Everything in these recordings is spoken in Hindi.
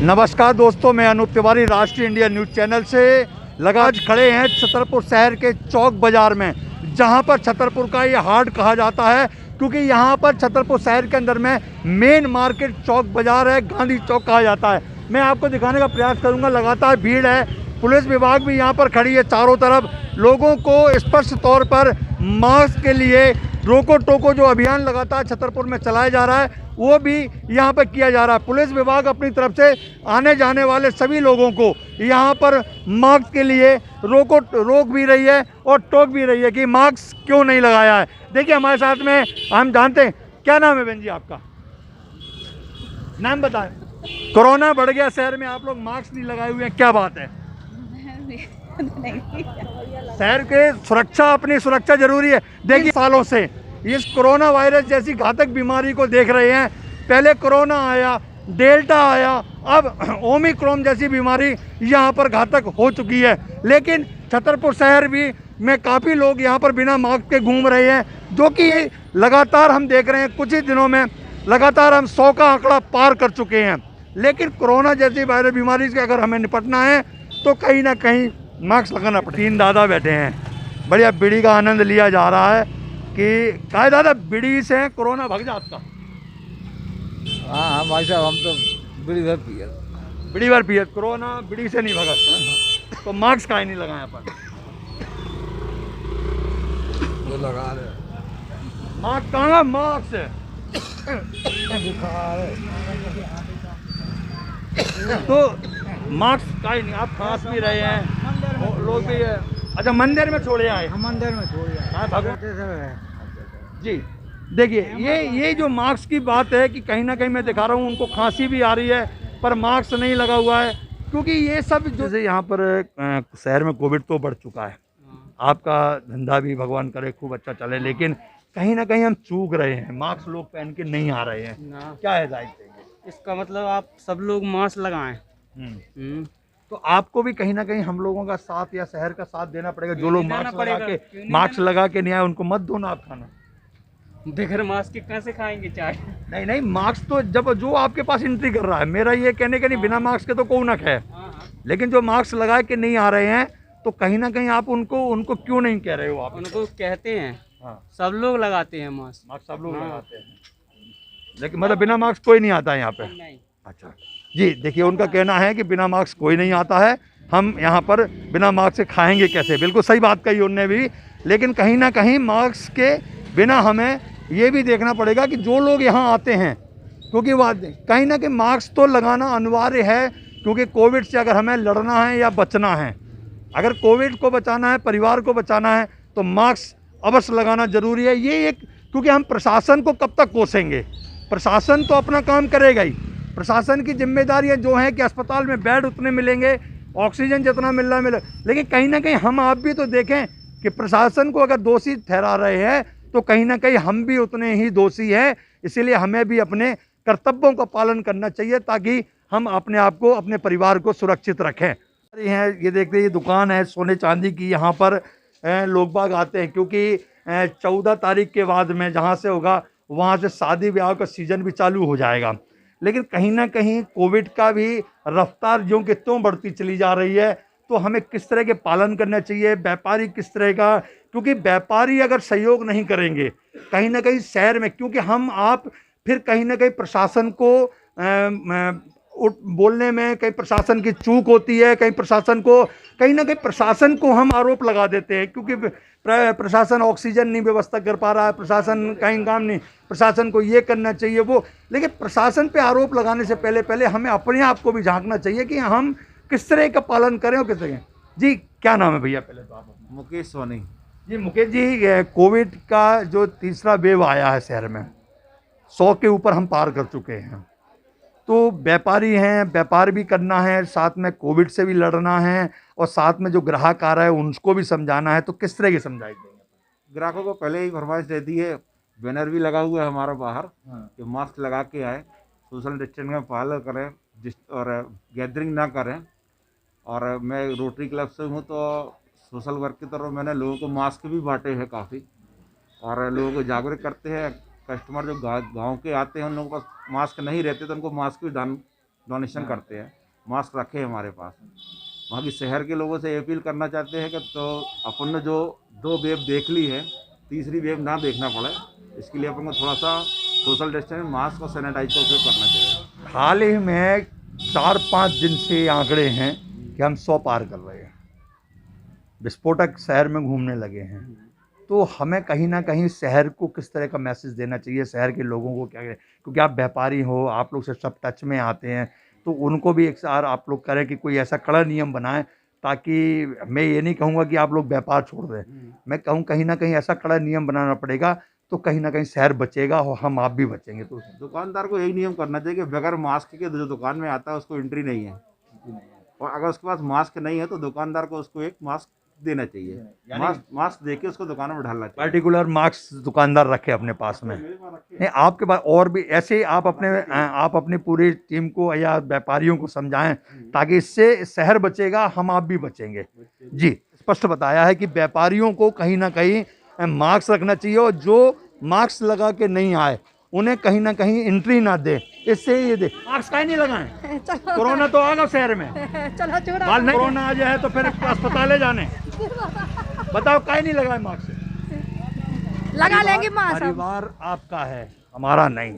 नमस्कार दोस्तों, मैं अनूप तिवारी राष्ट्रीय इंडिया न्यूज़ चैनल से आज खड़े हैं छतरपुर शहर के चौक बाज़ार में, जहां पर छतरपुर का ये हार्ट कहा जाता है, क्योंकि यहां पर छतरपुर शहर के अंदर में मेन मार्केट चौक बाज़ार है, गांधी चौक कहा जाता है। मैं आपको दिखाने का प्रयास करूंगा। लगातार भीड़ है, पुलिस विभाग भी यहां पर खड़ी है। चारों तरफ लोगों को स्पष्ट तौर पर मास्क के लिए रोको टोको जो अभियान लगातार छतरपुर में चलाया जा रहा है, वो भी यहाँ पर किया जा रहा है। पुलिस विभाग अपनी तरफ से आने जाने वाले सभी लोगों को यहाँ पर मास्क के लिए रोक भी रही है और टोक भी रही है कि मास्क क्यों नहीं लगाया है। देखिए हमारे साथ में हम जानते हैं, क्या नाम है बहन जी आपका? नाम बताएं। कोरोना बढ़ गया शहर में, आप लोग मास्क नहीं लगाए हुए हैं, क्या बात है? शहर के सुरक्षा, अपनी सुरक्षा जरूरी है। देखिए सालों से इस कोरोना वायरस जैसी घातक बीमारी को देख रहे हैं। पहले कोरोना आया, डेल्टा आया, अब ओमिक्रॉन जैसी बीमारी यहाँ पर घातक हो चुकी है। लेकिन छतरपुर शहर भी में काफ़ी लोग यहाँ पर बिना मास्क के घूम रहे हैं, जो कि लगातार हम देख रहे हैं। कुछ ही दिनों में लगातार हम 100 का आंकड़ा पार कर चुके हैं। लेकिन कोरोना जैसी वायरस बीमारी से अगर हमें निपटना है तो कहीं ना कहीं मास्क लगाना पड़ेगा। 3 दादा बैठे हैं, बढ़िया बीड़ी का आनंद लिया जा रहा है कि काय दादा बीड़ी से कोरोना भाग जाता। हाँ भाई साहब, हम तो बीड़ी भर पिए, कोरोना बीड़ी से नहीं भगा। तो मास्क काहे नहीं लगाया अपन? तो लगा रहे मास्क कहाँ? मास्क से तो मास्क काहे नहीं? आप खांस भी रहे हैं, लोग भी है। अच्छा, मंदिर में छोड़े आए? हम मंदिर में छोड़े हाँ भगवान जी। देखिए ये जो मास्क की बात है कि कहीं ना कहीं मैं दिखा रहा हूँ, उनको खांसी भी आ रही है पर मास्क नहीं लगा हुआ है, क्योंकि ये सब जैसे यहाँ पर शहर में कोविड तो बढ़ चुका है। आपका धंधा भी भगवान करे खूब अच्छा चले, लेकिन कहीं ना कहीं हम चूक रहे हैं, मास्क लोग पहन के नहीं आ रहे हैं। क्या है दायित्व? इसका मतलब आप सब लोग मास्क लगाएं। तो आपको भी कहीं ना कहीं हम लोगों का साथ या शहर का साथ देना पड़ेगा। जो लोग मास्क लगा के नहीं आए उनको मत दो ना आप खाना। बगैर मास्क के कैसे खाएंगे चाय? नहीं, मास्क तो जब जो आपके पास एंट्री कर रहा है, मेरा ये कहने का नहीं बिना मास्क के तो कौन है, लेकिन जो मास्क लगा के नहीं आ रहे हैं तो कहीं ना कहीं आप उनको क्यों नहीं कह रहे हो? आप उनको कहते हैं। हाँ, सब लोग लगाते हैं मास्क सब लोग लगाते हैं, लेकिन मतलब बिना मास्क कोई नहीं आता है यहाँ पे? नहीं। अच्छा जी, देखिए उनका कहना है कि बिना मास्क कोई नहीं आता है, हम यहाँ पर बिना मास्क से खाएंगे कैसे? बिल्कुल सही बात कही उनने भी, लेकिन कहीं ना कहीं मास्क के बिना हमें ये भी देखना पड़ेगा कि जो लोग यहाँ आते हैं, क्योंकि कहीं ना कहीं मास्क तो लगाना अनिवार्य है, क्योंकि कोविड से अगर हमें लड़ना है या बचना है, अगर कोविड को बचाना है, परिवार को बचाना है, तो मास्क अवश्य लगाना जरूरी है। ये एक, क्योंकि हम प्रशासन को कब तक कोसेंगे? प्रशासन तो अपना काम करेगा ही। प्रशासन की जिम्मेदारियां जो हैं कि अस्पताल में बेड उतने मिलेंगे, ऑक्सीजन जितना मिल रहा है मिले, लेकिन कहीं ना कहीं हम आप भी तो देखें कि प्रशासन को अगर दोषी ठहरा रहे हैं तो कहीं ना कहीं हम भी उतने ही दोषी हैं। इसीलिए हमें भी अपने कर्तव्यों का पालन करना चाहिए, ताकि हम अपने आप को, अपने परिवार को सुरक्षित रखें। ये देखते, ये दुकान है सोने चांदी की, यहाँ पर लोग बाग आते हैं, क्योंकि 14 तारीख के बाद में जहाँ से होगा वहाँ से शादी ब्याह का सीज़न भी चालू हो जाएगा। लेकिन कहीं ना कहीं कोविड का भी रफ्तार जो कि त्यों बढ़ती चली जा रही है, तो हमें किस तरह के पालन करना चाहिए, व्यापारी किस तरह का, क्योंकि व्यापारी अगर सहयोग नहीं करेंगे कहीं ना कहीं शहर में, क्योंकि हम आप फिर कहीं ना कहीं प्रशासन को बोलने में कहीं प्रशासन की चूक होती है, कहीं ना कहीं प्रशासन को हम आरोप लगा देते हैं, क्योंकि प्रशासन ऑक्सीजन नहीं व्यवस्था कर पा रहा है, प्रशासन कहीं काम नहीं, प्रशासन को ये करना चाहिए वो। लेकिन प्रशासन पे आरोप लगाने से पहले हमें अपने आप को भी झांकना चाहिए कि हम किस तरह का पालन करें और किस तरह। जी क्या नाम है भैया? पहले तो आप। मुकेश सोनी जी मुकेश जी, कोविड का जो तीसरा वेव आया है शहर में, 100 के ऊपर हम पार कर चुके हैं, तो व्यापारी हैं, व्यापार भी करना है, साथ में कोविड से भी लड़ना है, और साथ में जो ग्राहक आ रहा है उनको भी समझाना है, तो किस तरह की समझाई देंगे? ग्राहकों को पहले ही फरमाइश रहती है, बैनर भी लगा हुआ है हमारा बाहर कि मास्क लगा के आए, सोशल डिस्टेंस का पालन करें, और गैदरिंग ना करें। और मैं रोटरी क्लब से हूँ, तो सोशल वर्क की तरफ मैंने लोगों को मास्क भी बांटे हैं काफ़ी, और लोगों को जागरूक करते हैं। कस्टमर जो गांव के आते हैं उन लोगों के पास मास्क नहीं रहते तो उनको मास्क भी दान डोनेशन करते हैं, मास्क रखे हैं हमारे पास। वहाँ की शहर के लोगों से अपील करना चाहते हैं कि तो अपन ने जो 2 वेव देख ली है, तीसरी वेव ना देखना पड़े, इसके लिए अपन को थोड़ा सा सोशल डिस्टेंस, मास्क और सैनिटाइज का उपयोग करना चाहिए। हाल ही में 4-5 दिन से ये आंकड़े हैं कि हम 100 पार कर रहे हैं, विस्फोटक शहर में घूमने लगे हैं। तो हमें कहीं ना कहीं शहर को किस तरह का मैसेज देना चाहिए, शहर के लोगों को क्या, क्योंकि आप व्यापारी हो, आप लोग से सब टच में आते हैं, तो उनको भी एक सार आप लोग करें कि कोई ऐसा कड़ा नियम बनाएं, ताकि मैं ये नहीं कहूँगा कि आप लोग व्यापार छोड़ दें, मैं कहूँ कहीं ना कहीं ऐसा कड़ा नियम बनाना पड़ेगा, तो कहीं ना कहीं शहर बचेगा और हम आप भी बचेंगे। तो दुकानदार को यही नियम करना चाहिए कि बगैर मास्क के जो दुकान में आता है उसको एंट्री नहीं है, और अगर उसके पास मास्क नहीं है तो दुकानदार को उसको एक मास्क देना चाहिए। मास्क देके उसको दुकान में डालना चाहिए। पर्टिकुलर मास्क दुकानदार रखे अपने पास में। नहीं, आपके पास और भी ऐसे आप अपनी पूरी टीम को या व्यापारियों को समझाएं, ताकि इससे शहर बचेगा, हम आप भी बचेंगे। जी, स्पष्ट बताया है कि व्यापारियों को कहीं ना कहीं मास्क रखना चाहिए, और जो मास्क लगा के नहीं आए उन्हें कहीं ना कहीं एंट्री ना दे। इससे ये दे मास्क काहे नहीं लगाएं, कोरोना तो आ गया शहर में, चलो चूड़ा बाल नहीं, कोरोना आ जाए तो फिर अस्पताल जाने, बताओ काहे नहीं लगाए मास्क। लगा लेंगे मास्क। परिवार आपका है, हमारा नहीं,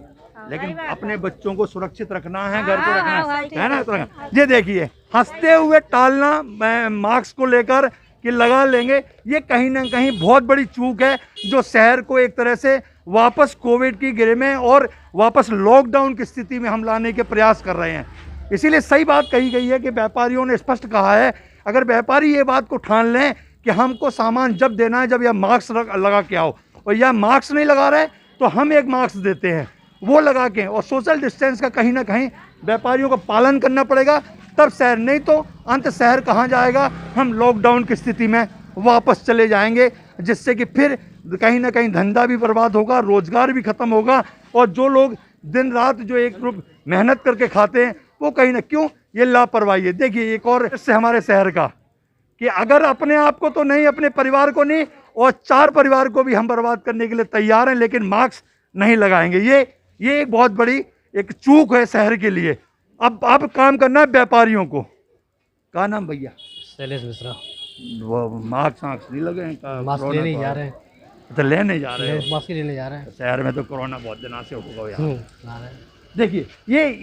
लेकिन अपने बच्चों को सुरक्षित रखना है, घर को रखना है ना, तो रखना। ये देखिए, हंसते हुए टालना मास्क को लेकर कि लगा लेंगे, ये कहीं ना कहीं बहुत बड़ी चूक है, जो शहर को एक तरह से वापस कोविड की गिरे में और वापस लॉकडाउन की स्थिति में हम लाने के प्रयास कर रहे हैं। इसीलिए सही बात कही गई है कि व्यापारियों ने स्पष्ट कहा है, अगर व्यापारी ये बात को ठान लें कि हमको सामान जब देना है जब यह मास्क लगा के आओ, और यह मास्क नहीं लगा रहे तो हम एक मास्क देते हैं, वो लगा के, और सोशल डिस्टेंस का कहीं ना कहीं व्यापारियों का पालन करना पड़ेगा, तब शहर, नहीं तो अंत शहर कहाँ जाएगा, हम लॉकडाउन की स्थिति में वापस चले जाएंगे, जिससे कि फिर कहीं ना कहीं धंधा भी बर्बाद होगा, रोजगार भी खत्म होगा, और जो लोग दिन रात जो एक रूप मेहनत करके खाते हैं वो कहीं ना, क्यों ये लापरवाही है। देखिए, एक और इससे हमारे शहर का कि अगर अपने आप को तो नहीं, अपने परिवार को नहीं, और 4 परिवार को भी हम बर्बाद करने के लिए तैयार हैं, लेकिन मास्क नहीं लगाएंगे। ये एक बहुत बड़ी एक चूक है शहर के लिए। अब काम करना है व्यापारियों को। क्या नाम भैया? शैलेश मिश्रा। वो मास्क नहीं लगे हैं, मास्क लेने जा रहे हैं, तो लेने जा रहे हो? मास्क लेने जा रहे हैं। शहर में तो कोरोना बहुत दिनों से होगा यार। जा रहे हैं। देखिए,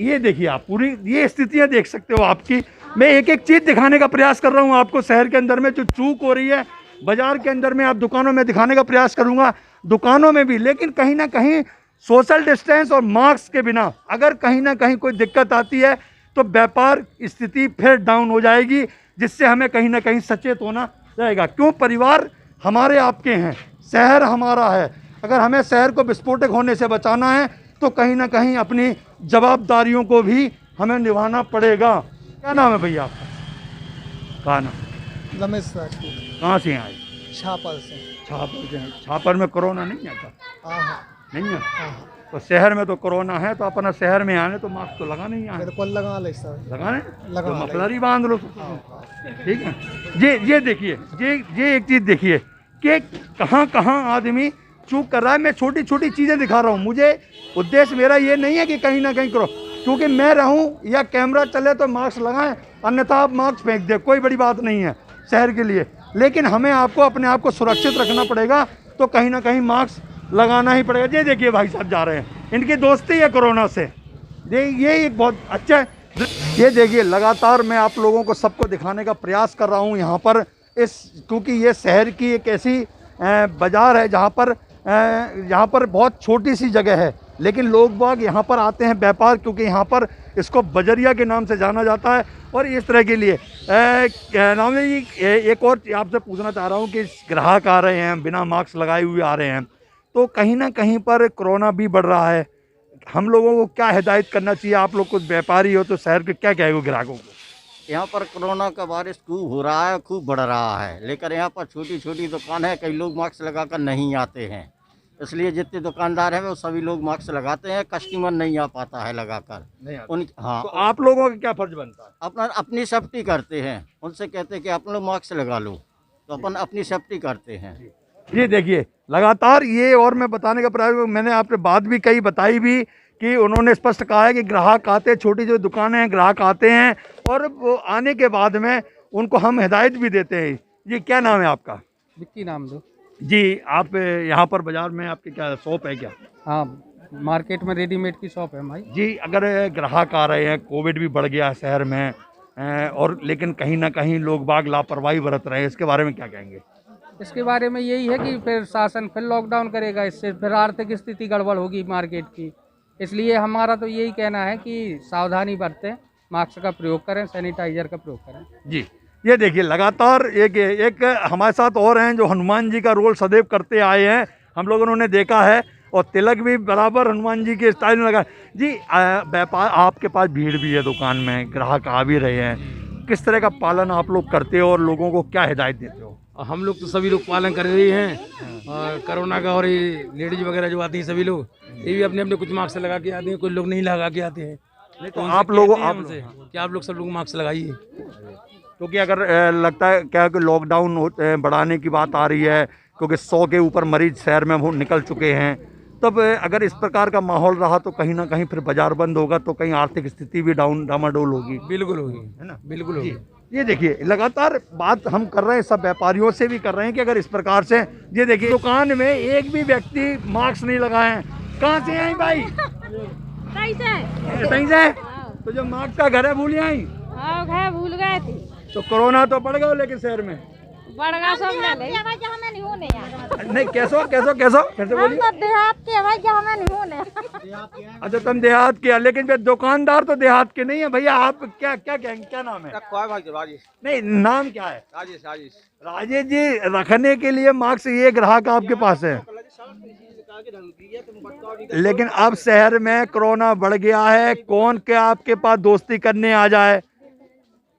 ये देखिए, आप पूरी ये स्थितियां देख सकते हो आपकी। मैं एक एक चीज़ दिखाने का प्रयास कर रहा हूं आपको, शहर के अंदर में जो चूक हो रही है, बाजार के अंदर में, आप दुकानों में दिखाने का प्रयास करूंगा, दुकानों में भी। लेकिन कहीं ना कहीं सोशल डिस्टेंस और मास्क के बिना अगर कहीं ना कहीं कोई दिक्कत आती है तो व्यापार स्थिति फिर डाउन हो जाएगी, जिससे हमें कहीं ना कहीं सचेत होना रहेगा। क्यों? परिवार हमारे आपके हैं, शहर हमारा है। अगर हमें शहर को विस्फोटक होने से बचाना है तो कहीं ना कहीं अपनी जवाबदारियों को भी हमें निभाना पड़ेगा। क्या नाम है भैया आपका? कहाँ नाम? रमेश राजपूत। कहाँ से आए? छापर से। छापर से। छापर में कोरोना नहीं आता? हाँ नहीं है? तो शहर में तो कोरोना है, तो अपना शहर में आने तो मास्क तो लगा नहीं आए। बिल्कुल लगा ले सर। लगाने लगा तो ले। मफलर ही बांध लो। ठीक है। ये देखिए, ये एक चीज़ देखिए कि कहाँ कहाँ आदमी चूक कर रहा है। मैं छोटी छोटी चीज़ें दिखा रहा हूँ। मुझे उद्देश्य मेरा ये नहीं है कि कहीं ना कहीं करो, क्योंकि मैं रहूँ या कैमरा चले तो मास्क लगाएं, अन्यथा आप मास्क फेंक दे, कोई बड़ी बात नहीं है शहर के लिए। लेकिन हमें आपको अपने आप को सुरक्षित रखना पड़ेगा, तो कहीं ना कहीं मास्क लगाना ही पड़ेगा। ये देखिए भाई साहब जा रहे हैं, इनकी दोस्ती है कोरोना से। ये एक बहुत अच्छा है। ये देखिए, लगातार मैं आप लोगों को सबको दिखाने का प्रयास कर रहा हूँ यहाँ पर, क्योंकि ये शहर की एक ऐसी बाज़ार है जहाँ पर बहुत छोटी सी जगह है, लेकिन लोग बाग यहाँ पर आते हैं व्यापार, क्योंकि यहाँ पर इसको बजरिया के नाम से जाना जाता है। और इस तरह के लिए नाम है जी। एक और आपसे पूछना चाह रहा हूँ कि ग्राहक आ रहे हैं बिना मास्क लगाए हुए आ रहे हैं, तो कहीं ना कहीं पर कोरोना भी बढ़ रहा है। हम लोगों को क्या हिदायत करना चाहिए? आप लोग कुछ व्यापारी हो तो शहर के क्या कहेंगे ग्राहकों को? यहाँ पर कोरोना का वायरस खूब हो रहा है, खूब बढ़ रहा है, लेकिन यहाँ पर छोटी छोटी दुकान है, कई लोग मास्क लगाकर नहीं आते हैं, इसलिए जितने दुकानदार हैं वो सभी लोग मास्क लगाते हैं, कस्टमर नहीं आ पाता है लगाकर। नहीं उन हाँ, तो आप लोगों का क्या फर्ज बनता है? अपनी सेफ्टी करते हैं, उनसे कहते हैं कि आप लोग मास्क लगा लो, तो अपन अपनी सेफ्टी करते हैं। ये देखिए, लगातार ये, और मैं बताने का प्रयास, मैंने आपने बात भी कही, बताई भी कि उन्होंने स्पष्ट कहा है कि ग्राहक आते, छोटी जो दुकानें हैं ग्राहक आते हैं और वो आने के बाद में उनको हम हिदायत भी देते हैं। जी क्या नाम है आपका? विक्की नाम दो। जी आप यहाँ पर बाज़ार में आपकी क्या शॉप है क्या? हाँ, मार्केट में रेडीमेड की शॉप है हमारी। जी अगर ग्राहक आ रहे हैं, कोविड भी बढ़ गया है शहर में और लेकिन कहीं ना कहीं लोग बाग लापरवाही बरत रहे हैं, इसके बारे में क्या कहेंगे? इसके बारे में यही है कि फिर शासन फिर लॉकडाउन करेगा, इससे फिर आर्थिक स्थिति गड़बड़ होगी मार्केट की। इसलिए हमारा तो यही कहना है कि सावधानी बरतें, मास्क का प्रयोग करें, सैनिटाइजर का प्रयोग करें। जी ये देखिए लगातार एक हमारे साथ और हैं जो हनुमान जी का रोल सदैव करते आए हैं, हम लोगों ने उन्हें देखा है और तिलक भी बराबर हनुमान जी के स्टाइल में लगा। जी व्यापार आपके पास भीड़ भी है दुकान में, ग्राहक आ भी रहे हैं, किस तरह का पालन आप लोग करते हो और लोगों को क्या हिदायत देते हो? हम लोग तो सभी लोग पालन कर रहे हैं और कोरोना का, और ये लेडीज वगैरह जो आती हैं सभी लोग ये भी अपने अपने कुछ मास्क लगा के आते हैं, कुछ लोग नहीं लगा के आते हैं। तो आप लोगों कि आप लोग सब लोग मास्क लगाइए, क्योंकि अगर लगता है क्या कि लॉकडाउन बढ़ाने की बात आ रही है, क्योंकि 100 के ऊपर मरीज शहर में वो निकल चुके हैं, तब अगर इस प्रकार का माहौल रहा तो कहीं ना कहीं फिर बाजार बंद होगा तो कहीं आर्थिक स्थिति भी डामाडोल होगी। बिल्कुल होगी, है ना? बिल्कुल होगी। ये देखिए लगातार बात हम कर रहे हैं, सब व्यापारियों से भी कर रहे हैं कि अगर इस प्रकार से, ये देखिए दुकान में एक भी व्यक्ति मास्क नहीं लगाए हैं। कहाँ से आई भाई? सही से? तो जो मास्क का घर है भूल आई? हाँ भूल गए थे। तो कोरोना तो बढ़ गया लेकिन शहर में बड़गा सब नहीं होने नहीं। कैसे बोलिए? देहात के भाई हमें नहीं होने। अच्छा तुम देहात के, लेकिन फिर दुकानदार तो देहात के नहीं है भैया। आप क्या क्या कहेंगे, क्या नाम है? राजेश। नहीं नाम क्या है? राजेश। राजेश जी, रखने के लिए मास्क ये ग्राहक आपके पास है, लेकिन अब शहर में कोरोना बढ़ गया है, कौन क्या आपके पास दोस्ती करने आ जाए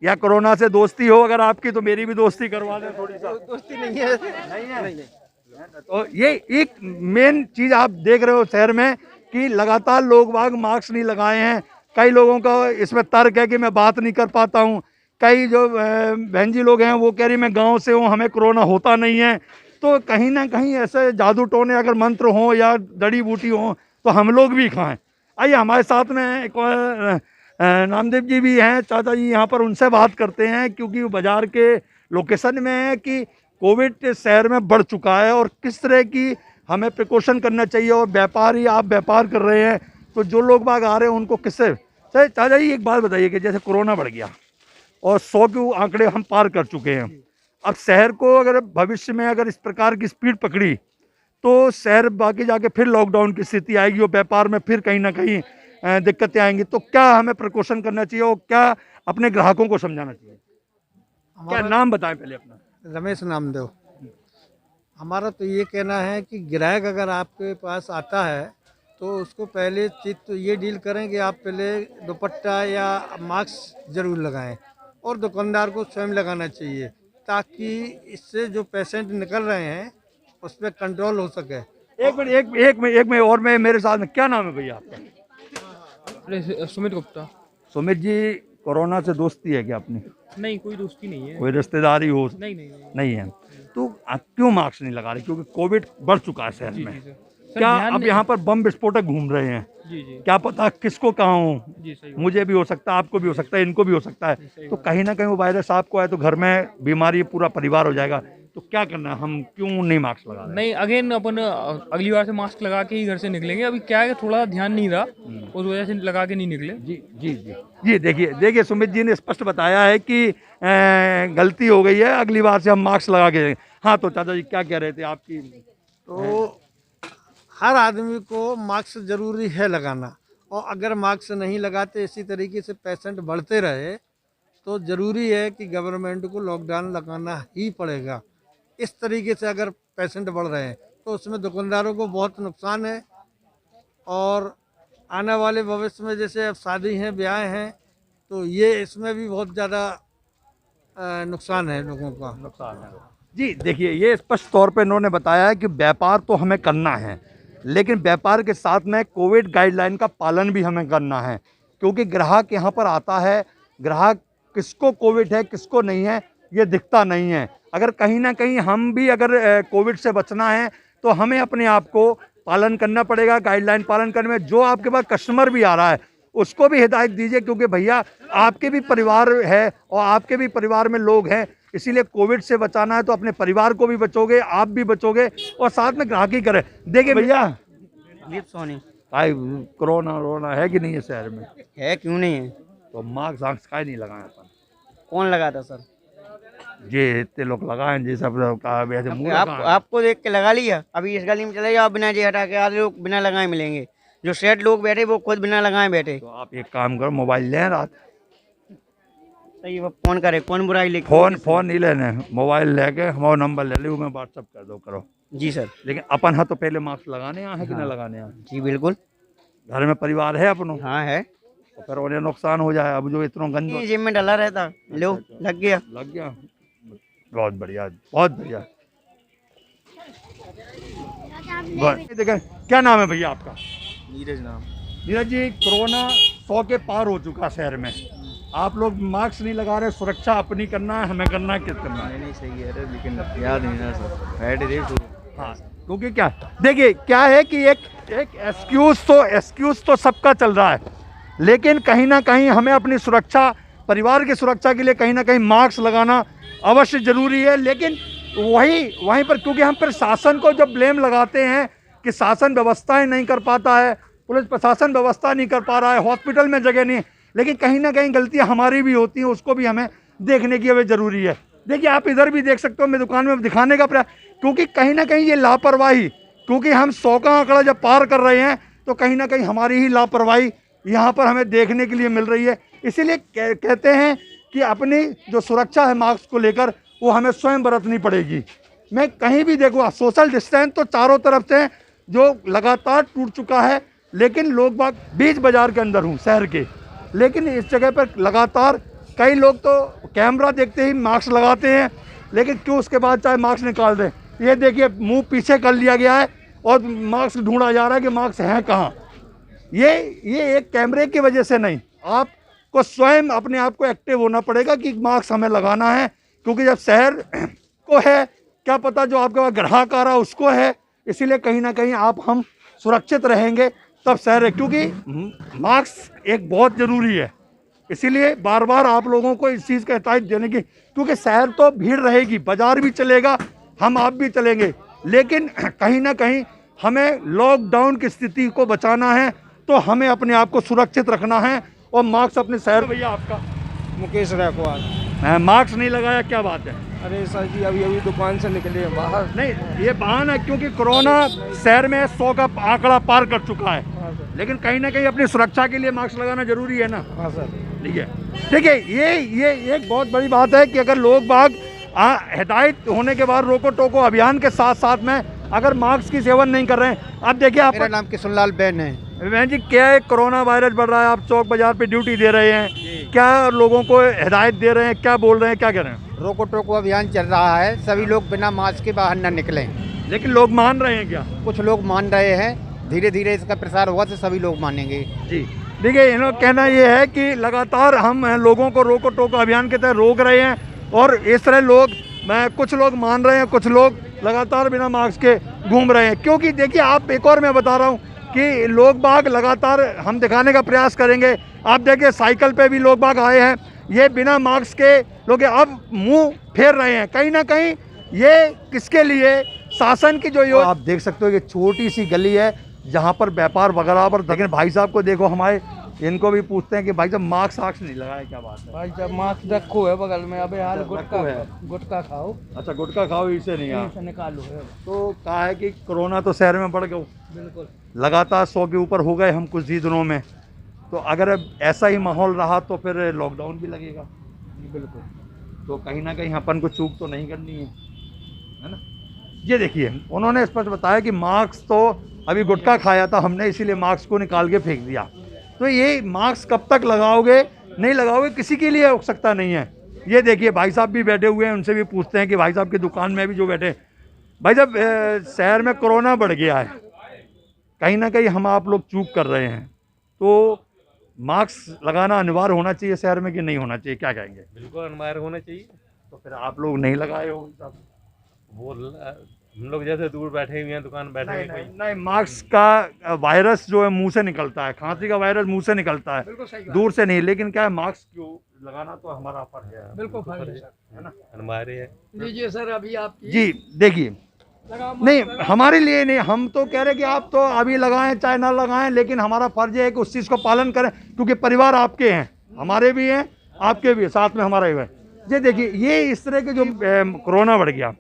या कोरोना से दोस्ती हो अगर आपकी तो मेरी भी दोस्ती करवा दें थोड़ी सा। दोस्ती नहीं है। तो ये एक मेन चीज आप देख रहे हो शहर में कि लगातार लोग बाग मास्क नहीं लगाए हैं। कई लोगों का इसमें तर्क है कि मैं बात नहीं कर पाता हूँ। कई जो बहन जी लोग हैं वो कह रही मैं गांव से हूँ, हमें कोरोना होता नहीं है। तो कहीं ना कहीं ऐसे जादू टोने अगर मंत्र हों या जड़ी बूटी हों तो हम लोग भी खाएं। आइए हमारे साथ में एक और नामदेव जी भी हैं, चाचा जी यहाँ पर, उनसे बात करते हैं क्योंकि वो बाज़ार के लोकेशन में है कि कोविड शहर में बढ़ चुका है और किस तरह की हमें प्रिकॉशन करना चाहिए। और व्यापारी, आप व्यापार कर रहे हैं तो जो लोग बाग आ रहे हैं उनको किससे, चाचा जी एक बात बताइए कि जैसे कोरोना बढ़ गया और 100 के आंकड़े हम पार कर चुके हैं, अब शहर को अगर भविष्य में अगर इस प्रकार की स्पीड पकड़ी तो शहर बाकी जाके फिर लॉकडाउन की स्थिति आएगी और व्यापार में फिर कहीं ना कहीं दिक्कतें आएंगी। तो क्या हमें प्रिकॉशन करना चाहिए और क्या अपने ग्राहकों को समझाना चाहिए? क्या नाम बताएं पहले अपना? रमेश नामदेव। हमारा तो ये कहना है कि ग्राहक अगर आपके पास आता है तो उसको पहले चीज तो ये डील करें कि आप पहले दुपट्टा या मास्क जरूर लगाएं और दुकानदार को स्वयं लगाना चाहिए ताकि इससे जो पेशेंट निकल रहे हैं उस पर कंट्रोल हो सके। एक मिनट और मैं, मेरे साथ में क्या नाम है भैया आपका? सुमित गुप्ता। सुमित जी, कोरोना से दोस्ती है क्या अपनी? नहीं, कोई दोस्ती नहीं है। कोई रिश्तेदारी हो? नहीं है। तो आप क्यों मास्क नहीं लगा रहे? क्योंकि कोविड बढ़ चुका है शहर में। क्या अब यहाँ पर बम विस्फोटक घूम रहे हैं? जी। क्या पता किसको कहाँ हो, जी सही। मुझे भी हो सकता है, आपको भी हो सकता है, इनको भी हो सकता है। तो कहीं ना कहीं वो वायरस आपको आए तो घर में बीमारी पूरा परिवार हो जाएगा। तो क्या करना है, हम क्यों नहीं मास्क लगा रहे? नहीं, अगेन अपन अगली बार से मास्क लगा के ही घर से निकलेंगे। अभी क्या है, थोड़ा ध्यान नहीं रहा, उस वजह से लगा के नहीं निकले। जी देखिए सुमित जी ने स्पष्ट बताया है कि गलती हो गई है, अगली बार से हम मास्क लगा के जाएंगे। हाँ तो चाचा जी क्या कह रहे थे आपकी? तो हर आदमी को मास्क जरूरी है लगाना, और अगर मास्क नहीं लगाते इसी तरीके से पेशेंट बढ़ते रहे तो ज़रूरी है कि गवर्नमेंट को लॉकडाउन लगाना ही पड़ेगा। इस तरीके से अगर पेशेंट बढ़ रहे हैं तो उसमें दुकानदारों को बहुत नुकसान है, और आने वाले भविष्य में जैसे अब शादी हैं, ब्याह हैं, तो ये इसमें भी बहुत ज़्यादा नुकसान है लोगों का। जी देखिए, ये स्पष्ट तौर पे इन्होंने बताया है कि व्यापार तो हमें करना है, लेकिन व्यापार के साथ में कोविड गाइडलाइन का पालन भी हमें करना है, क्योंकि ग्राहक यहाँ पर आता है, ग्राहक किसको कोविड है किसको नहीं है ये दिखता नहीं है। अगर कहीं ना कहीं हम भी अगर कोविड से बचना है तो हमें अपने आप को पालन करना पड़ेगा, गाइडलाइन पालन करने में। जो आपके पास कस्टमर भी आ रहा है उसको भी हिदायत दीजिए, क्योंकि भैया आपके भी परिवार है और आपके भी परिवार में लोग हैं, इसीलिए कोविड से बचाना है तो अपने परिवार को भी बचोगे, आप भी बचोगे और साथ में ग्राहकी करें। देखिए भैया सोनी भाई कोरोना वोरोना है कि नहीं है शहर में? है, क्यों नहीं है? तो मास्क वास्क काहे नहीं लगाया अपन? कौन लगाता सर? ये इतने लोग लगाए जी सब वैसे मुंह आपको देख के लगा लिया। अभी इस गली में चले जाओ, बिना जे हटा के आधे लोग बिना लगाए मिलेंगे। जो सेठ लोग बैठे वो खुद बिना लगाए बैठे। तो आप एक काम करो, मोबाइल लें रात, सही वो फोन करे, कौन बुराई लिखे? फोन नहीं लेने, मोबाइल लेके हमारा नंबर ले लो, मैं व्हाट्सअप कर दो करो। जी सर। लेकिन अपन हाँ तो पहले मास्क लगाने यहाँ है कि ना लगाने यहाँ? जी बिल्कुल। घर में परिवार है अपनों? हाँ है। तो फिर उन्हें नुकसान हो जाए। अब जो इतना गंद जिम में डला रहता, लो लग गया। बहुत बढ़िया, बहुत बढ़िया। देखें, क्या नाम है भैया आपका? नीरज नाम। नीरज जी, कोरोना 100 के पार हो चुका शहर में, आप लोग मास्क नहीं लगा रहे, सुरक्षा अपनी करना है, हमें करना है, किस करना है? नहीं सही है, लेकिन याद नहीं ना सर। हाँ, क्योंकि क्या देखिए क्या है कि एक एक्सक्यूज तो सबका चल रहा है, लेकिन कहीं ना कहीं हमें अपनी सुरक्षा, परिवार की सुरक्षा के लिए कहीं ना कहीं मास्क लगाना अवश्य ज़रूरी है। लेकिन वहीं पर क्योंकि हम फिर शासन को जब ब्लेम लगाते हैं कि शासन व्यवस्थाएं नहीं कर पाता है, पुलिस प्रशासन व्यवस्था नहीं कर पा रहा है, हॉस्पिटल में जगह नहीं, लेकिन कहीं ना कहीं गलतियां हमारी भी होती हैं, उसको भी हमें देखने की हमें ज़रूरी है। देखिए आप इधर भी देख सकते हो, मैं दुकान में दिखाने का प्रयास, क्योंकि कहीं ना कहीं ये लापरवाही, क्योंकि हम 100 का आंकड़ा जब पार कर रहे हैं तो कहीं ना कहीं हमारी ही लापरवाही यहाँ पर हमें देखने के लिए मिल रही है। इसीलिए कहते हैं कि अपनी जो सुरक्षा है मास्क को लेकर वो हमें स्वयं बरतनी पड़ेगी। मैं कहीं भी देखूँ सोशल डिस्टेंस तो चारों तरफ से जो लगातार टूट चुका है, लेकिन लोग बाग बीच बाजार के अंदर हूँ शहर के, लेकिन इस जगह पर लगातार कई लोग तो कैमरा देखते ही मास्क लगाते हैं, लेकिन क्यों उसके बाद चाहे मास्क निकाल दें। ये देखिए मुंह पीछे कर लिया गया है और मास्क ढूंढा जा रहा है कि मास्क हैं कहाँ। ये एक कैमरे की वजह से नहीं, आपको स्वयं अपने आप को एक्टिव होना पड़ेगा कि मास्क हमें लगाना है, क्योंकि जब शहर को है क्या पता जो आपके पास ग्राहक आ रहा है उसको है, इसीलिए कहीं ना कहीं हम सुरक्षित रहेंगे तब शहर है, क्योंकि मास्क एक बहुत ज़रूरी है। इसीलिए बार बार आप लोगों को इस चीज़ का हिदायत देने की, क्योंकि शहर तो भीड़ रहेगी, बाजार भी चलेगा, हम आप भी चलेंगे, लेकिन कहीं ना कहीं हमें लॉकडाउन की स्थिति को बचाना है, तो हमें अपने आप को सुरक्षित रखना है और मास्क अपने शहर। भैया आपका? मुकेश रायकवाड़। मास्क नहीं लगाया, क्या बात है? अरे सर जी अभी दुकान से निकले बाहर। नहीं, ये बहाना है क्योंकि कोरोना शहर में 100 का आंकड़ा पार कर चुका है, लेकिन कहीं ना कहीं अपनी सुरक्षा के लिए मास्क लगाना जरूरी है ना। हाँ सर। ठीक है, देखिए ये एक बहुत बड़ी बात है कि अगर लोग बाग हिदायत होने के बाद रोको टोको अभियान के साथ साथ में अगर मास्क की सेवन नहीं कर रहे हैं। अब देखिए आप, मेरा नाम किशनलाल बैन है। बहन जी क्या है, कोरोना वायरस बढ़ रहा है, आप चौक बाजार पे ड्यूटी दे रहे हैं, क्या लोगों को हिदायत दे रहे हैं, क्या बोल रहे हैं, क्या कह रहे हैं? रोको टोको अभियान चल रहा है, सभी लोग बिना मास्क के बाहर न निकलें। लेकिन लोग मान रहे हैं क्या? कुछ लोग मान रहे हैं, धीरे धीरे इसका प्रसार होगा तो सभी लोग मानेंगे। जी देखिए, इन्होंने कहना ये है कि लगातार हम लोगों को रोको टोको अभियान के तहत रोक रहे हैं, और इस तरह कुछ लोग मान रहे हैं, कुछ लोग लगातार बिना मास्क के घूम रहे हैं। क्योंकि देखिए आप, एक और मैं बता रहा हूँ कि लोग बाग लगातार हम दिखाने का प्रयास करेंगे। आप देखिए साइकिल पे भी लोग बाग आए हैं, ये बिना मास्क के लोग अब मुंह फेर रहे हैं। कहीं ना कहीं ये किसके लिए, शासन की जो आप देख सकते हो, ये छोटी सी गली है जहाँ पर व्यापार वगैरह पर। लेकिन भाई साहब को देखो, हमारे इनको भी पूछते हैं कि भाई साहब मास्क नहीं लगाया, क्या बात है? भाई साहब मास्क रखो है बगल में, अबे हाल गुटखा खाओ। अच्छा गुटखा खाओ, इसे नहीं इसे निकालो है। तो कहा है कि कोरोना तो शहर में बढ़ गया, बिल्कुल लगातार 100 के ऊपर हो गए हम कुछ ही दिनों में। तो अगर ऐसा ही माहौल रहा तो फिर लॉकडाउन भी लगेगा। बिल्कुल। तो कहीं ना कहीं अपन को चूक तो नहीं करनी है ना। ये देखिए उन्होंने स्पष्ट बताया कि मास्क तो अभी गुटखा खाया था हमने, इसीलिए मास्क को निकाल के फेंक दिया। तो ये मास्क कब तक लगाओगे, नहीं लगाओगे, किसी के लिए हो सकता नहीं है। ये देखिए भाई साहब भी बैठे हुए हैं, उनसे भी पूछते हैं कि भाई साहब की दुकान में भी जो बैठे, भाई साहब शहर में कोरोना बढ़ गया है, कहीं ना कहीं हम आप लोग चूक कर रहे हैं, तो मास्क लगाना अनिवार्य होना चाहिए शहर में कि नहीं होना चाहिए, क्या कहेंगे? बिल्कुल अनिवार्य होना चाहिए। तो फिर आप लोग नहीं लगाए हो साहब? बोल हम लोग जैसे दूर बैठे हुए हैं दुकान बैठे नहीं हुए नहीं नहीं, मास्क का वायरस जो है मुंह से निकलता है, खांसी का वायरस मुंह से निकलता है, दूर से नहीं। लेकिन क्या है, मास्क क्यों लगाना तो हमारा फर्ज है, बिल्कुल फर्ज है ना। हमारे है। लीजिए सर, अभी आप जी देखिए, नहीं हमारे लिए नहीं, हम तो कह रहे कि आप तो अभी लगाएं चाहे ना लगाएं, लेकिन हमारा फर्ज है कि उस चीज़ को पालन करें, क्योंकि परिवार आपके हैं, हमारे भी हैं, आपके भी हैं, साथ में हमारे भी हैं। ये देखिए, ये इस तरह के जो कोरोना बढ़ गया,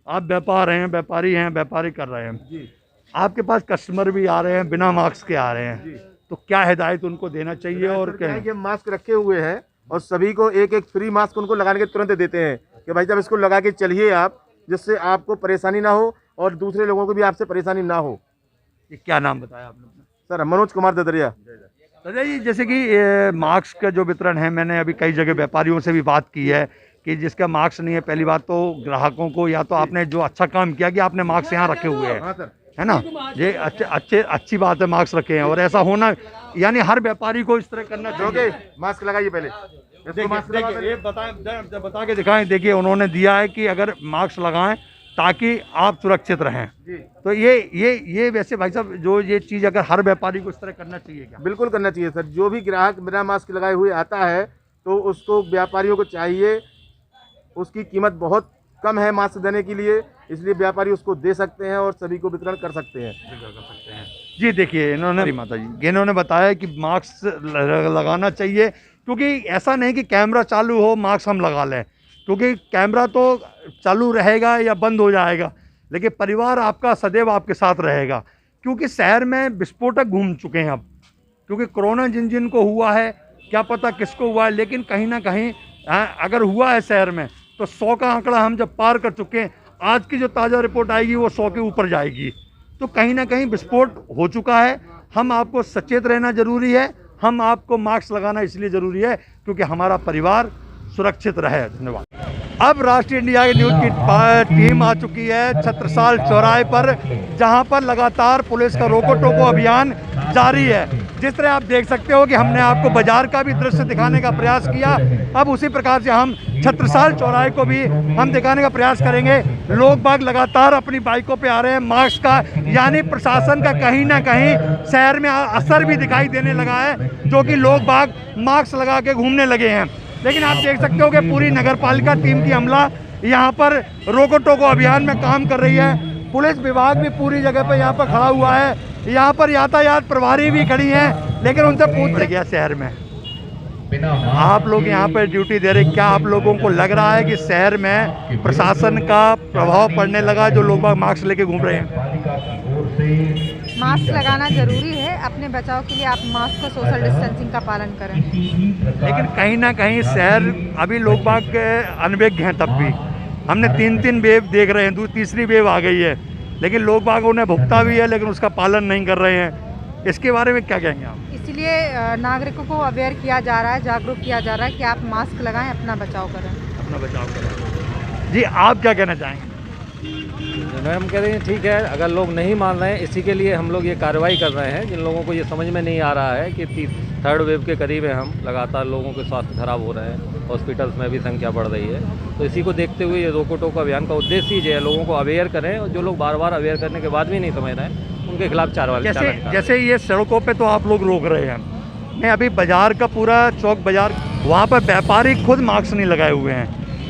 आप व्यापार हैं, व्यापारी हैं, व्यापारी कर रहे हैं, आपके पास कस्टमर भी आ रहे हैं बिना मास्क के आ रहे हैं, तो क्या हिदायत उनको देना चाहिए? और क्या ये मास्क रखे हुए हैं और सभी को एक एक फ्री मास्क उनको लगाने के तुरंत देते हैं कि भाई साहब इसको लगा के चलिए आप, जिससे आपको परेशानी ना हो और दूसरे लोगों को भी आपसे परेशानी ना हो। ये क्या नाम बताया आपने? सर मनोज कुमार ददरिया। दादा जी, जैसे कि मास्क का जो वितरण है, मैंने अभी कई जगह व्यापारियों से भी बात की है कि जिसका मास्क नहीं है, पहली बात तो ग्राहकों को, या तो आपने जो अच्छा काम किया कि आपने मास्क यहाँ रखे हुए हैं, है ना, ये अच्छी बात है, मास्क रखे हैं, और ऐसा होना, यानी हर व्यापारी को इस तरह करना चाहिए। मास्क लगाइए पहले, ये बता के दिखाएं। देखिए, उन्होंने दिया है कि अगर मास्क लगाएं ताकि आप सुरक्षित रहें, तो ये वैसे भाई साहब, जो ये चीज़ अगर हर व्यापारी को इस तरह करना चाहिए क्या? बिल्कुल करना चाहिए सर। जो भी ग्राहक बिना मास्क लगाए हुए आता है तो उसको, व्यापारियों को चाहिए, उसकी कीमत बहुत कम है मास्क देने के लिए, इसलिए व्यापारी उसको दे सकते हैं और सभी को वितरण कर सकते हैं। जी देखिए, इन्होंने माता जी इन्होंने बताया कि मास्क लगाना चाहिए, क्योंकि ऐसा नहीं कि कैमरा चालू हो मास्क हम लगा लें, क्योंकि कैमरा तो चालू रहेगा या बंद हो जाएगा, लेकिन परिवार आपका सदैव आपके साथ रहेगा। क्योंकि शहर में विस्फोटक घूम चुके हैं अब, क्योंकि कोरोना जिन जिन को हुआ है, क्या पता किसको हुआ है, लेकिन कहीं ना कहीं अगर हुआ है शहर में, तो 100 का आंकड़ा हम जब पार कर चुके हैं, आज की जो ताज़ा रिपोर्ट आएगी वो 100 के ऊपर जाएगी। तो कहीं ना कहीं विस्फोट हो चुका है। हम आपको सचेत रहना जरूरी है, हम आपको मास्क लगाना इसलिए ज़रूरी है क्योंकि हमारा परिवार सुरक्षित रहे। धन्यवाद। अब राष्ट्रीय इंडिया की न्यूज़ की टीम आ चुकी है छत्रसाल चौराहे पर, जहां पर लगातार पुलिस का रोको टोको अभियान जारी है। जिस तरह आप देख सकते हो कि हमने आपको बाजार का भी दृश्य दिखाने का प्रयास किया, अब उसी प्रकार से हम छत्रसाल चौराहे को भी हम दिखाने का प्रयास करेंगे। लोग बाग लगातार अपनी बाइकों पे आ रहे हैं, मास्क का, यानी प्रशासन का कहीं ना कहीं शहर में असर भी दिखाई देने लगा है, जो कि लोग बाग मास्क लगा के घूमने लगे हैं। लेकिन आप देख सकते हो कि पूरी नगर पालिका टीम की अमला यहाँ पर रोको टोको अभियान में काम कर रही है। पुलिस विभाग भी पूरी जगह पर यहाँ पर खड़ा हुआ है, यहाँ पर यातायात प्रभारी भी खड़ी हैं, लेकिन उनसे पूछ गया शहर में आप लोग यहाँ पर ड्यूटी दे रहे, क्या आप लोगों को लग रहा है कि शहर में प्रशासन का प्रभाव पड़ने लगा, जो लोग मास्क लेके घूम रहे हैं? मास्क लगाना जरूरी है, अपने बचाव के लिए आप मास्क का सोशल डिस्टेंसिंग का पालन करें। लेकिन कहीं ना कहीं शहर अभी लोग बाग अनभिज्ञ हैं, तब भी हमने 3 वेव देख रहे हैं, तीसरी वेव आ गई है, लेकिन लोग बाग उन्हें भुगता भी है, लेकिन उसका पालन नहीं कर रहे हैं। इसके बारे में क्या कहेंगे आप? इसलिए नागरिकों को अवेयर किया जा रहा है, जागरूक किया जा रहा है कि आप मास्क लगाएं, अपना बचाव करें। अपना बचाव करें। जी आप क्या कहना चाहेंगे? हम कह रहे हैं ठीक है, अगर लोग नहीं मान रहे हैं, इसी के लिए हम लोग ये कार्रवाई कर रहे हैं। जिन लोगों को ये समझ में नहीं आ रहा है कि 3rd वेव के करीब है, हम लगातार लोगों के स्वास्थ्य खराब हो रहे हैं, हॉस्पिटल्स में भी संख्या बढ़ रही है, तो इसी को देखते हुए ये रोको टोको अभियान का उद्देश्य ही जो है लोगों को अवेयर करें, और जो लोग बार बार अवेयर करने के बाद भी नहीं समझ रहे हैं उनके खिलाफ चार्जवाई। जैसे ये सड़कों पे तो आप लोग रोक रहे हैं, मैं अभी बाजार का पूरा चौक बाजार, वहाँ पर व्यापारी खुद मास्क नहीं लगाए हुए हैं,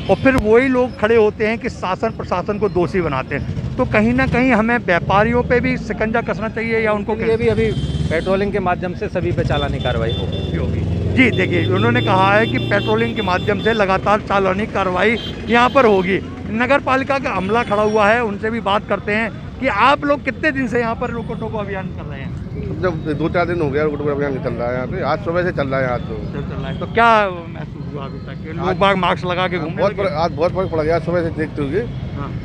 और फिर वही लोग खड़े होते हैं कि शासन प्रशासन को दोषी बनाते हैं। तो कहीं ना कहीं हमें व्यापारियों पे भी शिकंजा कसना चाहिए, या उनको ये भी अभी पेट्रोलिंग के माध्यम से सभी पे चालानी कार्रवाई होगी। जी देखिए, उन्होंने कहा है कि पेट्रोलिंग के माध्यम से लगातार चालानी कार्रवाई यहाँ पर होगी। नगर पालिका का अमला खड़ा हुआ है, उनसे भी बात करते हैं कि आप लोग कितने दिन से यहाँ पर रोको टोको अभियान कर रहे हैं? जब 2-4 दिन हो गया रोको टोको अभियान चल रहा है यहाँ पे, आज सुबह से चल रहा है। आज तो क्या महसूस हुआ अभी तक? लोग बाग मास्क लगा के घूमने लगे? आज बहुत फर्क पड़ा गया सुबह से देखते हुए।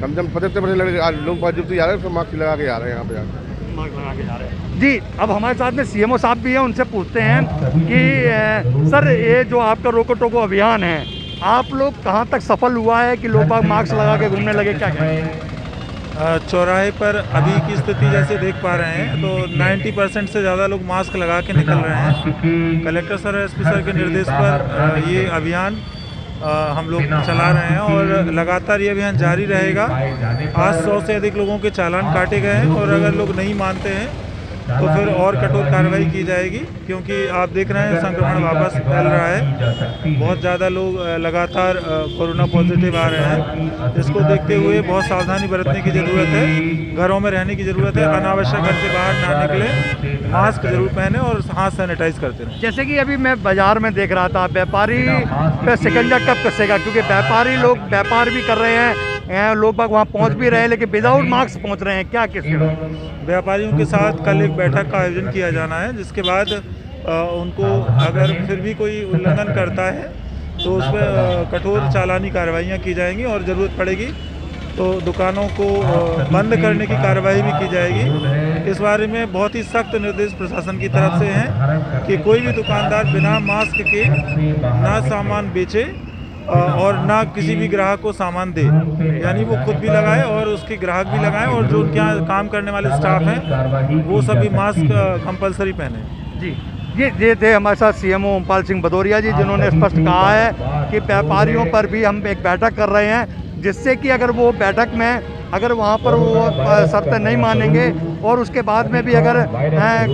कम से कम 75% लड़के आज लोग बाग ड्यूटी जा रहे हैं, तो मास्क लगा के जा रहे हैं यहाँ पे, मास्क लगा के जा रहे हैं। जी अब हमारे साथ में CMO साहब भी हैं, उनसे पूछते हैं कि सर ये जो आपका रोको टोको अभियान है, आप लोग कहाँ तक सफल हुआ है कि लोग बाग मास्क लगा के घूमने लगे, क्या कहें? चौराहे पर अभी की स्थिति जैसे देख पा रहे हैं तो 90% से ज़्यादा लोग मास्क लगा के निकल रहे हैं। कलेक्टर सर, SP सर के निर्देश पर ये अभियान हम लोग चला रहे हैं और लगातार ये अभियान जारी रहेगा। आज 100 से अधिक लोगों के चालान काटे गए हैं और अगर लोग नहीं मानते हैं तो फिर और कठोर कार्रवाई की जाएगी, क्योंकि आप देख रहे हैं संक्रमण वापस फैल रहा है। बहुत ज़्यादा लोग लगातार कोरोना पॉजिटिव आ रहे हैं। इसको देखते हुए बहुत सावधानी बरतने की ज़रूरत है, घरों में रहने की ज़रूरत है, अनावश्यक घर से बाहर ना निकले, मास्क जरूर पहने और हाथ सैनिटाइज करते रहें। जैसे कि अभी मैं बाजार में देख रहा था, व्यापारी पे शिकंजा कब कसेगा, क्योंकि व्यापारी लोग व्यापार भी कर रहे हैं, लोग बाग वहाँ पहुँच भी रहे हैं, लेकिन विदाउट मास्क पहुँच रहे हैं। क्या किसी व्यापारियों के साथ कल एक बैठक का आयोजन किया जाना है, जिसके बाद उनको अगर फिर भी कोई उल्लंघन करता है तो उस पर कठोर चालानी कार्रवाइयाँ की जाएंगी और ज़रूरत पड़ेगी तो दुकानों को बंद करने की कार्रवाई भी की जाएगी। इस बारे में बहुत ही सख्त निर्देश प्रशासन की तरफ से हैं कि कोई भी दुकानदार बिना मास्क के ना सामान बेचे और ना किसी भी ग्राहक को सामान दे, यानी वो खुद भी लगाए और उसके ग्राहक भी लगाएं, और जो उनके यहाँ काम करने वाले स्टाफ हैं वो सभी मास्क कंपलसरी पहने। जी, ये थे हमारे साथ सीएमओ ओमपाल सिंह भदौरिया जी, जिन्होंने स्पष्ट कहा है कि व्यापारियों पर भी हम एक बैठक कर रहे हैं, जिससे कि अगर वो बैठक में अगर वहाँ पर वो शर्तें नहीं मानेंगे और उसके बाद में भी अगर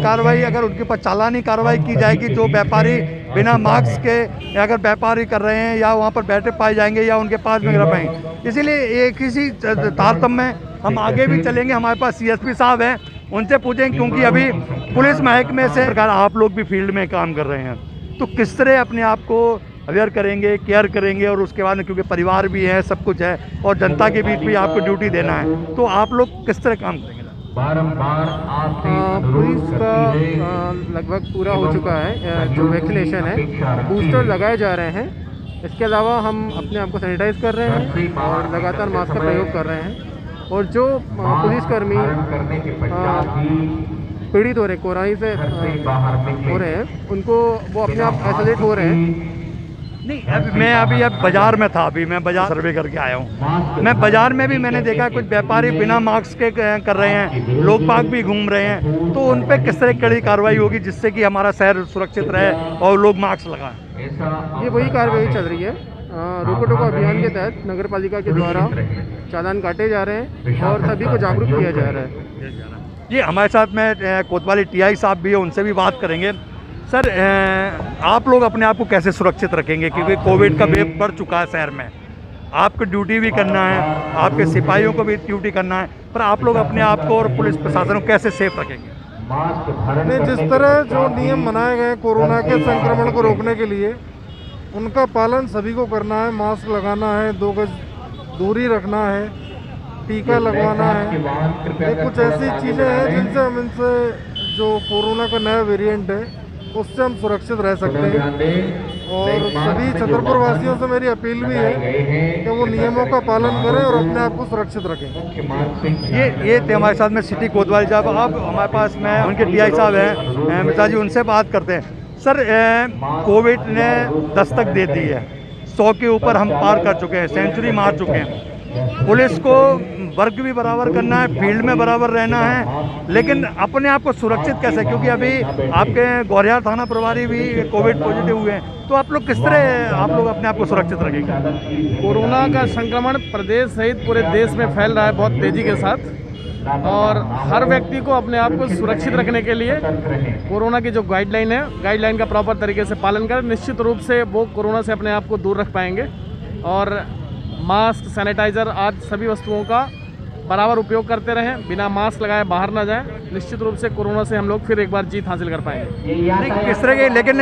कार्रवाई अगर उनके ऊपर चालानी कार्रवाई की जाएगी, जो व्यापारी बिना मास्क के अगर व्यापारी कर रहे हैं या वहाँ पर बैठे पाए जाएंगे या उनके पास में गिरा पाएंगे। इसीलिए एक इसी तारतम्य में हम आगे भी चलेंगे। हमारे पास सीएसपी साहब हैं, उनसे पूछेंगे, क्योंकि अभी पुलिस महकमे से आप लोग भी फील्ड में काम कर रहे हैं, तो किस तरह अपने आप को अवेयर करेंगे, केयर करेंगे, और उसके बाद में क्योंकि परिवार भी है, सब कुछ है और जनता के बीच भी आपको ड्यूटी देना है, तो आप लोग किस तरह काम करेंगे? पुलिस का लगभग पूरा हो चुका है, जो वैक्सीनेशन है, बूस्टर लगाए जा रहे हैं। इसके अलावा हम अपने आप को सैनिटाइज कर रहे हैं और लगातार मास्क का प्रयोग कर रहे हैं। और जो पुलिसकर्मी पीड़ित हो रहे, कोरोना से हो रहे हैं, उनको वो अपने आप आइसोलेट हो रहे हैं। नहीं, अभी बाज़ार में था, अभी मैं बाज़ार सर्वे करके आया हूँ। मैं बाज़ार में भी मैंने देखा कुछ व्यापारी बिना मास्क के कर रहे हैं, लोग बाग भी घूम रहे हैं, तो उन पर किस तरह कड़ी कार्रवाई होगी जिससे कि हमारा शहर सुरक्षित रहे और लोग मास्क लगाएं? ये वही कार्रवाई चल रही है। रोको टोको अभियान के तहत नगर पालिका के द्वारा चालान काटे जा रहे हैं और सभी को जागरूक किया जा रहा है। जी, हमारे साथ में कोतवाली टीआई साहब भी है, उनसे भी बात करेंगे। सर, आप लोग अपने आप को कैसे सुरक्षित रखेंगे, क्योंकि कोविड का वेव बढ़ चुका है शहर में, आपको ड्यूटी भी करना है, आपके सिपाहियों को भी ड्यूटी करना है, पर आप लोग अपने आप को और पुलिस प्रशासन को कैसे सेफ रखेंगे? नहीं, जिस तरह जो नियम बनाए गए कोरोना के संक्रमण को रोकने के लिए, उनका पालन सभी को करना है। मास्क लगाना है, 2 गज दूरी रखना है, टीका लगवाना है। ये कुछ ऐसी चीज़ें हैं जिनसे हम इनसे जो कोरोना का नया वेरिएंट है उससे हम सुरक्षित रह सकते हैं। और सभी छतरपुर वासियों से मेरी अपील भी है कि वो नियमों का पालन करें और अपने आप को सुरक्षित रखें। ये थे हमारे साथ में सिटी कोतवाली साहब। अब हमारे पास में उनके टीआई साहब हैं, मिता जी, उनसे बात करते हैं। सर, कोविड ने दस्तक दे दी है, 100 के ऊपर हम पार कर चुके हैं, सेंचुरी मार चुके हैं। पुलिस को वर्क भी बराबर करना है, फील्ड में बराबर रहना है, लेकिन अपने आप को सुरक्षित कैसे, क्योंकि अभी आपके गौरियार थाना प्रभारी भी कोविड पॉजिटिव हुए हैं, तो आप लोग किस तरह आप लोग अपने आप को सुरक्षित रखेंगे? कोरोना का संक्रमण प्रदेश सहित पूरे देश में फैल रहा है बहुत तेज़ी के साथ, और हर व्यक्ति को अपने आप को सुरक्षित रखने के लिए कोरोना की जो गाइडलाइन है, गाइडलाइन का प्रॉपर तरीके से पालन करें। निश्चित रूप से वो कोरोना से अपने आप को दूर रख पाएंगे। और मास्क, सैनिटाइज़र आदि सभी वस्तुओं का बराबर उपयोग करते रहें, बिना मास्क लगाए बाहर ना जाएं। निश्चित रूप से कोरोना से हम लोग फिर एक बार जीत हासिल कर पाएंगे। किस तरह के, लेकिन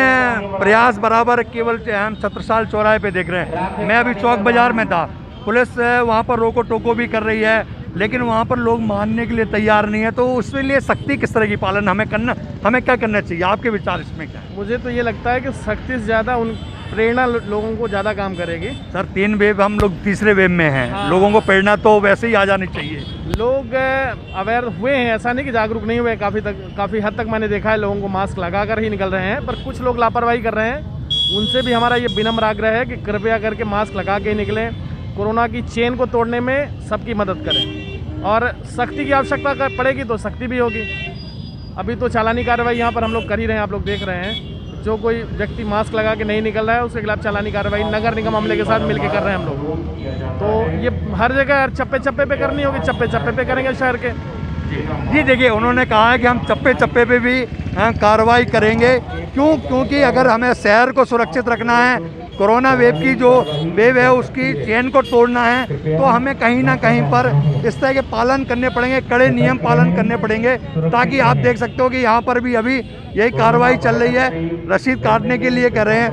प्रयास बराबर केवल हम छत्रसाल चौराहे पे देख रहे हैं। मैं अभी चौक बाज़ार में था, पुलिस वहाँ पर रोको टोको भी कर रही है, लेकिन वहाँ पर लोग मानने के लिए तैयार नहीं है, तो उसके लिए सख्ती किस तरह की पालन हमें क्या करना चाहिए? आपके विचार इसमें क्या है? मुझे तो ये लगता है कि सख्ती से ज़्यादा उन प्रेरणा लोगों को ज़्यादा काम करेगी। सर, 3 वेव, हम लोग तीसरे वेव में हैं। हाँ। लोगों को प्रेरणा तो वैसे ही आ जानी चाहिए। लोग अवेयर हुए हैं, ऐसा नहीं कि जागरूक नहीं हुए। काफ़ी हद तक मैंने देखा है लोगों को मास्क लगा कर ही निकल रहे हैं, पर कुछ लोग लापरवाही कर रहे हैं। उनसे भी हमारा ये विनम्र आग्रह है कि कृपया करके मास्क लगा के ही निकलें। कोरोना की चेन को तोड़ने में सबकी मदद करें, और सख्ती की आवश्यकता पड़ेगी तो सख्ती भी होगी। अभी तो चालानी कार्रवाई यहाँ पर हम लोग कर ही रहे हैं, आप लोग देख रहे हैं। जो कोई व्यक्ति मास्क लगा के नहीं निकल रहा है उसके खिलाफ चालानी कार्रवाई नगर निगम अमले के साथ मिलकर कर रहे हैं हम लोग। तो ये हर जगह चप्पे चप्पे पे करनी होगी, चप्पे चप्पे पे करेंगे शहर के। जी देखिए, उन्होंने कहा है कि हम चप्पे चप्पे पे भी कार्रवाई करेंगे। क्योंकि अगर हमें शहर को सुरक्षित रखना है, कोरोना वेव की जो वेव है उसकी चेन को तोड़ना है, तो हमें कहीं ना कहीं पर इस तरह के पालन करने पड़ेंगे, कड़े नियम पालन करने पड़ेंगे। ताकि आप देख सकते हो कि यहाँ पर भी अभी यही कार्रवाई चल रही है, रसीद काटने के लिए कह रहे हैं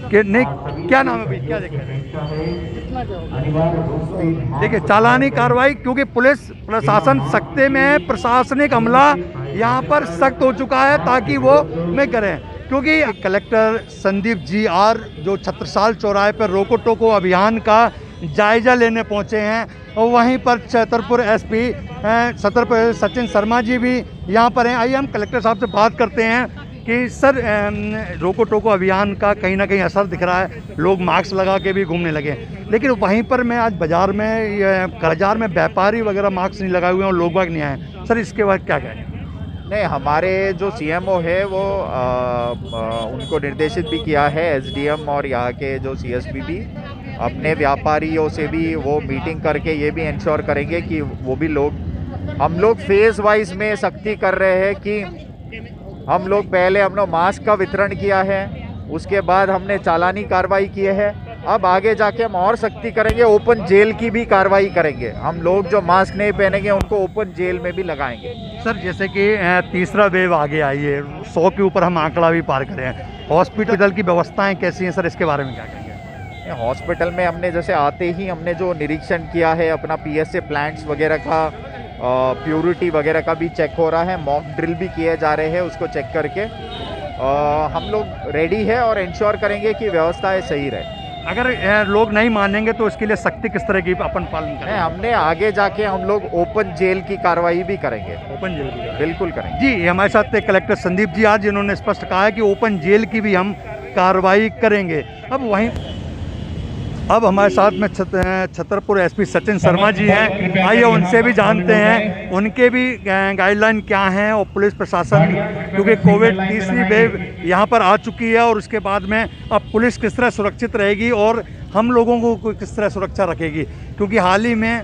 कि नहीं, क्या नाम है भाई, क्या देख रहे हैं? देखिए, चालानी कार्रवाई, क्योंकि पुलिस प्रशासन सख्ते में है, प्रशासनिक अमला यहाँ पर सख्त हो चुका है ताकि वो नहीं करें। क्योंकि कलेक्टर संदीप जी आर जो छत्रसाल चौराहे पर रोको टोको अभियान का जायजा लेने पहुँचे हैं, और वहीं पर छतरपुर एसपी छतरपुर सचिन शर्मा जी भी यहाँ पर हैं। आइए हम कलेक्टर साहब से बात करते हैं कि सर, रोको टोको अभियान का कहीं ना कहीं असर दिख रहा है, लोग मास्क लगा के भी घूमने लगे। लेकिन वहीं पर मैं आज बाज़ार में व्यापारी वगैरह मास्क नहीं लगाए हुए हैं और लोग बाग नहीं आए। सर, इसके बाद क्या कहें? नहीं, हमारे जो सीएमओ है वो उनको निर्देशित भी किया है, एसडीएम और यहाँ के जो सीएसपी भी अपने व्यापारियों से भी वो मीटिंग करके ये भी इंश्योर करेंगे कि वो भी हम लोग फेज वाइज में सख्ती कर रहे हैं कि हम लोग पहले हमने मास्क का वितरण किया है, उसके बाद हमने चालानी कार्रवाई किए है, अब आगे जाके हम और सख्ती करेंगे, ओपन जेल की भी कार्रवाई करेंगे। हम लोग जो मास्क नहीं पहनेंगे उनको ओपन जेल में भी लगाएंगे। सर, जैसे कि तीसरा वेव आगे आई है, 100 के ऊपर हम आंकड़ा भी पार करें हैं, हॉस्पिटल की व्यवस्थाएं कैसी हैं सर, इसके बारे में क्या कहेंगे? हॉस्पिटल में हमने जैसे आते ही हमने जो निरीक्षण किया है अपना पीएसए प्लांट्स वगैरह का, प्योरिटी वगैरह का भी चेक हो रहा है, मॉक ड्रिल भी किए जा रहे हैं, उसको चेक करके हम लोग रेडी है और इंश्योर करेंगे कि व्यवस्थाएं सही रहे। अगर लोग नहीं मानेंगे तो इसके लिए सख्ती किस तरह की अपन पालन करें? हमने आगे जाके हम लोग ओपन जेल की कार्रवाई भी करेंगे। ओपन जेल की बिल्कुल करेंगे जी। हमारे साथ कलेक्टर संदीप जी आज, जिन्होंने स्पष्ट कहा है कि ओपन जेल की भी हम कार्रवाई करेंगे। अब हमारे साथ में छतरपुर एसपी सचिन शर्मा जी हैं। आइए उनसे भी जानते हैं उनके भी गाइडलाइन क्या हैं, और पुलिस प्रशासन, क्योंकि कोविड तीसरी वेव यहाँ पर आ चुकी है, और उसके बाद में अब पुलिस किस तरह सुरक्षित रहेगी और हम लोगों को किस तरह सुरक्षा रखेगी। क्योंकि हाल ही में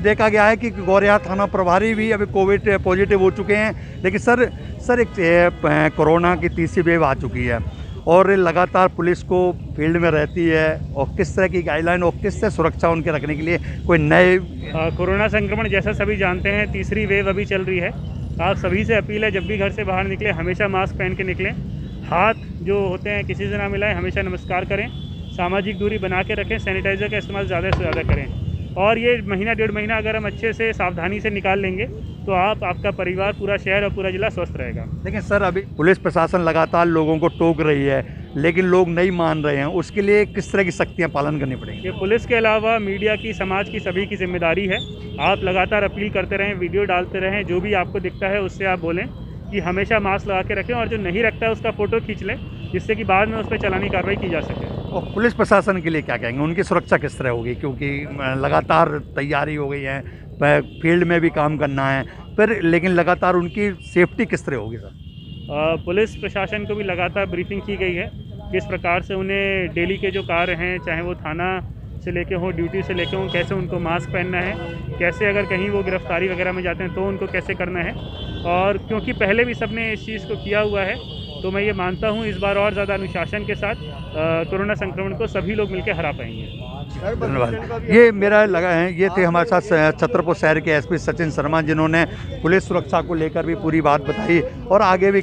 देखा गया है कि गौरिया थाना प्रभारी भी अभी कोविड पॉजिटिव हो चुके हैं। लेकिन सर एक कोरोना की तीसरी वेव आ चुकी है और लगातार पुलिस को फील्ड में रहती है, और किस तरह की गाइडलाइन और किस तरह सुरक्षा उनके रखने के लिए कोई नए कोरोना संक्रमण जैसा सभी जानते हैं तीसरी वेव अभी चल रही है। आप सभी से अपील है, जब भी घर से बाहर निकले हमेशा मास्क पहन के निकलें, हाथ जो होते हैं किसी से ना मिलाएं, हमेशा नमस्कार करें, सामाजिक दूरी बना के रखें, सैनिटाइज़र का इस्तेमाल ज़्यादा से ज़्यादा करें। और ये महीना 1.5 महीना अगर हम अच्छे से सावधानी से निकाल लेंगे तो आपका परिवार, पूरा शहर और पूरा जिला स्वस्थ रहेगा। लेकिन सर, अभी पुलिस प्रशासन लगातार लोगों को टोक रही है, लेकिन लोग नहीं मान रहे हैं, उसके लिए किस तरह की सख्तियां पालन करनी पड़ेंगी? ये पुलिस के अलावा मीडिया की, समाज की, सभी की जिम्मेदारी है। आप लगातार अपील करते रहें, वीडियो डालते रहें, जो भी आपको दिखता है उससे आप बोलें कि हमेशा मास्क लगा के रखें, और जो नहीं रखता है उसका फ़ोटो खींच लें, जिससे कि बाद में उस पर चालानी कार्रवाई की जा सके। और पुलिस प्रशासन के लिए क्या कहेंगे, उनकी सुरक्षा किस तरह होगी? क्योंकि लगातार तैयारी हो गई है, फील्ड में भी काम करना है, पर लेकिन लगातार उनकी सेफ्टी किस तरह होगी सर? पुलिस प्रशासन को भी लगातार ब्रीफिंग की गई है, किस प्रकार से उन्हें डेली के जो कार्य हैं, चाहे वो थाना से लेके हो, ड्यूटी से लेके हो, कैसे उनको मास्क पहनना है, कैसे अगर कहीं वो गिरफ्तारी वगैरह में जाते हैं तो उनको कैसे करना है। और क्योंकि पहले भी सबने इस चीज़ को किया हुआ है, तो मैं ये मानता हूँ इस बार और ज़्यादा अनुशासन के साथ कोरोना संक्रमण को सभी लोग मिलकर हरा पाएंगे। धन्यवाद। ये मेरा लगा है, ये थे हमारे साथ छतरपुर शहर के एसपी सचिन शर्मा, जिन्होंने पुलिस सुरक्षा को लेकर भी पूरी बात बताई और आगे भी